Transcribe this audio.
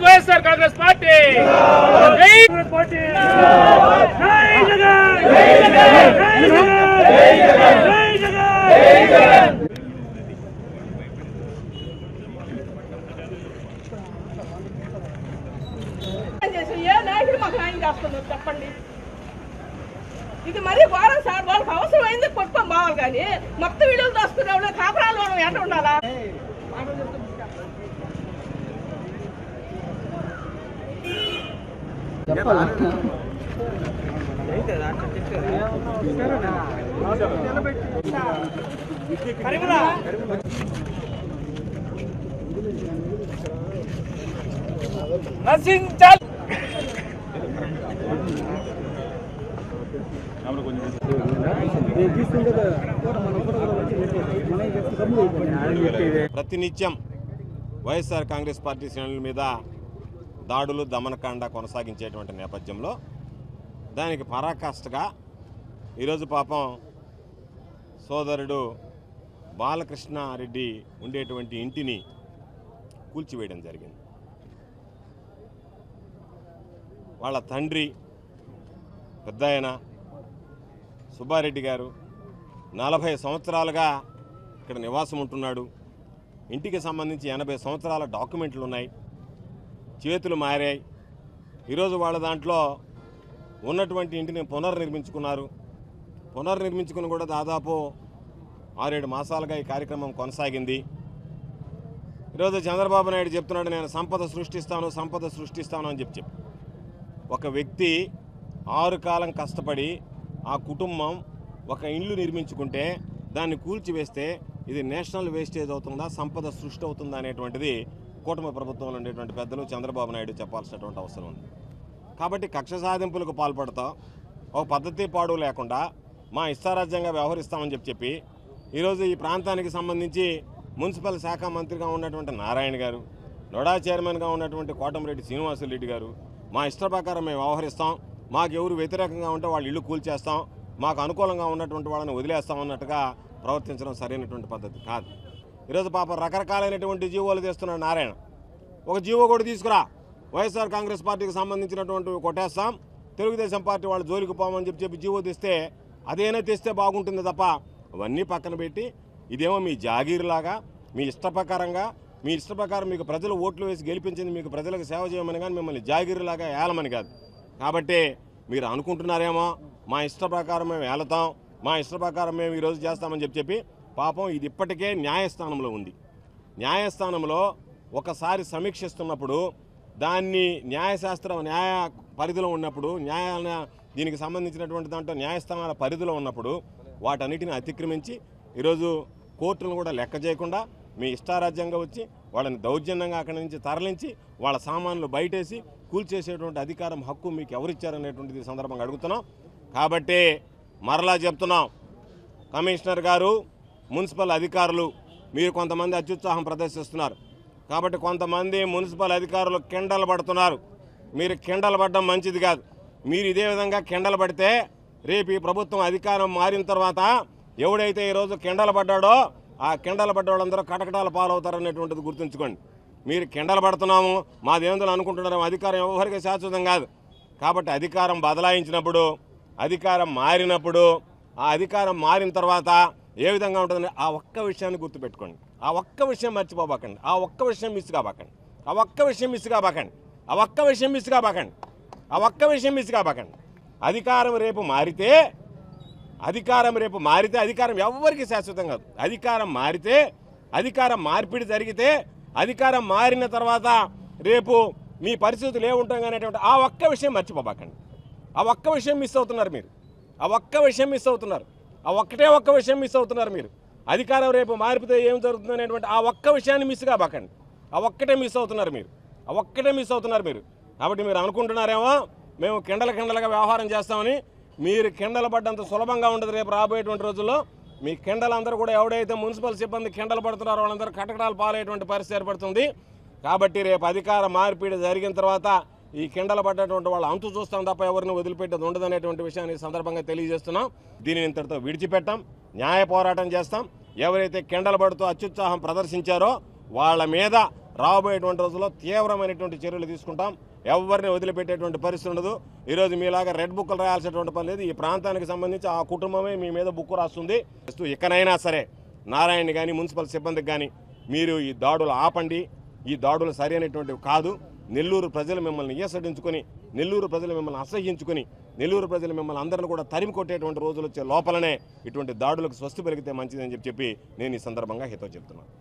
YSR Congress party ఏ నాయకుడు మాకు న్యాయం చేస్తున్నారు చెప్పండి. ఇది మరీ ఘోరం సార్. వాళ్ళకి అవసరమైంది కొట్టుకొని బావాలి కానీ మొత్తం వీడియోలు దాస్తున్నా కాపురాలు మనం ఎట ఉండాలా? ప్రతినిత్యం వైఎస్ఆర్ కాంగ్రెస్ పార్టీ శ్రేణుల మీద దాడులు దమనకాండ కొనసాగించేటువంటి నేపథ్యంలో దానికి పరాకాష్ఠగా ఈరోజు పాపం సోదరుడు బాలకృష్ణారెడ్డి ఉండేటువంటి ఇంటిని కూల్చివేయడం జరిగింది. వాళ్ళ తండ్రి పెద్దాయన సుబ్బారెడ్డి గారు 40 సంవత్సరాలుగా ఇక్కడ నివాసం ఉంటున్నాడు. ఇంటికి సంబంధించి 80 సంవత్సరాల డాక్యుమెంట్లు ఉన్నాయి. చేతులు మారాయి. ఈరోజు వాళ్ళ దాంట్లో ఉన్నటువంటి ఇంటిని పునర్నిర్మించుకున్నారు. పునర్నిర్మించుకుని కూడా దాదాపు 6-7 మాసాలుగా ఈ కార్యక్రమం కొనసాగింది. ఈరోజు చంద్రబాబు నాయుడు చెప్తున్నాడు, నేను సంపద సృష్టిస్తాను అని చెప్పి ఒక వ్యక్తి 6 కాలం కష్టపడి ఆ కుటుంబం ఒక ఇల్లు నిర్మించుకుంటే దాన్ని కూల్చివేస్తే ఇది నేషనల్ వేస్టేజ్ అవుతుందా, సంపద సృష్టి అవుతుందా అనేటువంటిది కూటమి ప్రభుత్వంలో ఉండేటువంటి పెద్దలు చంద్రబాబు నాయుడు చెప్పాల్సినటువంటి అవసరం ఉంది. కాబట్టి కక్ష సాధింపులకు పాల్పడతా ఒక పద్ధతి పాడు లేకుండా మా ఇష్టారాజ్యంగా వ్యవహరిస్తామని చెప్పి ఈరోజు ఈ ప్రాంతానికి సంబంధించి మున్సిపల్ శాఖ మంత్రిగా ఉన్నటువంటి నారాయణ గారు, నోడా చైర్మన్గా ఉన్నటువంటి కోటమిరెడ్డి శ్రీనివాసరెడ్డి గారు మా ఇష్ట ప్రకారం మేము వ్యవహరిస్తాం, మాకు ఎవరు వ్యతిరేకంగా ఉంటే వాళ్ళు ఇల్లు కూల్చేస్తాం, మాకు అనుకూలంగా ఉన్నటువంటి వాళ్ళని వదిలేస్తామన్నట్టుగా ప్రవర్తించడం సరైనటువంటి పద్ధతి కాదు. ఈరోజు పాప రకరకాలైనటువంటి జీవోలు తెస్తున్నాడు నారాయణ. ఒక జీవో కూడా తీసుకురా, వైఎస్ఆర్ కాంగ్రెస్ పార్టీకి సంబంధించినటువంటి కొట్టేస్తాం, తెలుగుదేశం పార్టీ వాళ్ళు జోలికి పోమని చెప్పి జీవో తెస్తే అదేనా తెస్తే బాగుంటుంది తప్ప అవన్నీ పక్కన పెట్టి ఇదేమో మీ జాగీరులాగా మీ ఇష్ట ప్రకారం మీకు ప్రజలు ఓట్లు వేసి గెలిపించింది మీకు ప్రజలకు సేవ చేయమని కానీ మిమ్మల్ని జాగీరులాగా ఏలమని కాదు. కాబట్టి మీరు అనుకుంటున్నారేమో మా ఇష్ట ప్రకారం మేము ఏలతాం, మా ఇష్ట ప్రకారం మేము ఈరోజు చేస్తామని చెప్పి పాపం ఇది ఇప్పటికే న్యాయస్థానంలో ఉంది. న్యాయస్థానంలో ఒకసారి సమీక్షిస్తున్నప్పుడు దాన్ని న్యాయ పరిధిలో ఉన్నప్పుడు దీనికి సంబంధించినటువంటి దాంట్లో న్యాయస్థానాల పరిధిలో ఉన్నప్పుడు వాటన్నిటిని అతిక్రమించి ఈరోజు కోర్టులను కూడా లెక్క చేయకుండా మీ ఇష్టారాజ్యంగా వచ్చి వాళ్ళని దౌర్జన్యంగా అక్కడి నుంచి తరలించి వాళ్ళ సామాన్లు బయటేసి కూల్చేసేటువంటి అధికారం హక్కు మీకు ఎవరిచ్చారనేటువంటిది సందర్భంగా అడుగుతున్నాం. కాబట్టి మరలా చెప్తున్నాం, కమిషనర్ గారు, మున్సిపల్ అధికారులు మీరు కొంతమంది అత్యుత్సాహం ప్రదర్శిస్తున్నారు. కాబట్టి కొంతమంది మున్సిపల్ అధికారులు కిండలు పడుతున్నారు. మీరు కిండలు పడడం మంచిది కాదు. మీరు ఇదే విధంగా కిండలు పడితే రేపు ఈ ప్రభుత్వం అధికారం మారిన తర్వాత ఎవడైతే ఈరోజు కిండలు పడ్డాడో ఆ కిండలు పడ్డ వాళ్ళందరూ కటకటాల పాలవుతారనేటువంటిది గుర్తుంచుకోండి. మీరు కిండలు పడుతున్నాము మాదేందులో అనుకుంటున్నాము, అధికారం ఎవరికి శాశ్వతం కాదు. కాబట్టి అధికారం బదలాయించినప్పుడు, అధికారం మారినప్పుడు, ఆ అధికారం మారిన తర్వాత ఏ విధంగా ఉంటుందని ఆ ఒక్క విషయాన్ని గుర్తుపెట్టుకోండి. ఆ ఒక్క విషయం మర్చిపోబాకండి, ఆ ఒక్క విషయం మిస్ కాబాకండి. అధికారం రేపు మారితే అధికారం ఎవరికి శాశ్వతం కాదు. అధికారం మారితే, అధికారం మార్పిడి జరిగితే, అధికారం మారిన తర్వాత రేపు మీ పరిస్థితులు ఏముంటాం అనేటువంటి ఆ ఒక్క విషయం మర్చిపోబాకండి. ఆ ఒక్క విషయం మిస్ అవుతున్నారు మీరు. ఆ ఒక్క విషయం మిస్ అవుతున్నారు. ఆ ఒక్క విషయం మిస్ అవుతున్నారు మీరు. అధికారం రేపు మారిపితే ఏం జరుగుతుంది అనేటువంటి ఆ ఒక్క విషయాన్ని మిస్ కాబాకండి. ఆ ఒక్కటే మిస్ అవుతున్నారు మీరు. ఆ ఒక్కటే మిస్ అవుతున్నారు మీరు. కాబట్టి మీరు అనుకుంటున్నారేమో మేము కిండలుగా వ్యవహారం చేస్తామని. మీరు కిండలు పడ్డంత సులభంగా ఉండదు రేపు రాబోయేటువంటి రోజుల్లో. మీ కిండలందరూ కూడా ఎవడైతే మున్సిపల్ సిబ్బంది కిండలు పడుతున్నారో వాళ్ళందరూ కటకటాలు పాలయ్యేటువంటి పరిస్థితి ఏర్పడుతుంది. కాబట్టి రేపు అధికార మార్పిడి జరిగిన తర్వాత ఈ కిండలు పడ్డటువంటి వాళ్ళు అంతు చూస్తాం తప్ప ఎవరిని వదిలిపెట్టేది ఉండదనేటువంటి విషయాన్ని సందర్భంగా తెలియజేస్తున్నాం. దీనిని ఇంతటితో విడిచిపెట్టాం, న్యాయ పోరాటం చేస్తాం. ఎవరైతే కిండలు పడుతూ అత్యుత్సాహం ప్రదర్శించారో వాళ్ళ మీద రాబోయేటువంటి రోజుల్లో తీవ్రమైనటువంటి చర్యలు తీసుకుంటాం. ఎవరిని వదిలిపెట్టేటువంటి పరిస్థితి ఉండదు. ఈరోజు మీలాగా రెడ్ బుక్లు రాయాల్సినటువంటి పని లేదు. ఈ ప్రాంతానికి సంబంధించి ఆ కుటుంబమే మీ మీద బుక్కు రాస్తుంది. ఇకనైనా సరే నారాయణ కానీ మున్సిపల్ సిబ్బందికి కానీ మీరు ఈ దాడులు ఆపండి. ఈ దాడులు సరైనటువంటివి కాదు. నెల్లూరు ప్రజలు మిమ్మల్ని ఈసడించుకొని, నెల్లూరు ప్రజలు మిమ్మల్ని అసహ్యించుకొని, నెల్లూరు ప్రజలు మిమ్మల్ని అందరిని కూడా తరిమి కొట్టేటువంటి రోజులు వచ్చే లోపలనే ఇటువంటి దాడులకు స్వస్తి పలికితే మంచిదని చెప్పి నేను ఈ సందర్భంగా హితవు చెప్తున్నాను.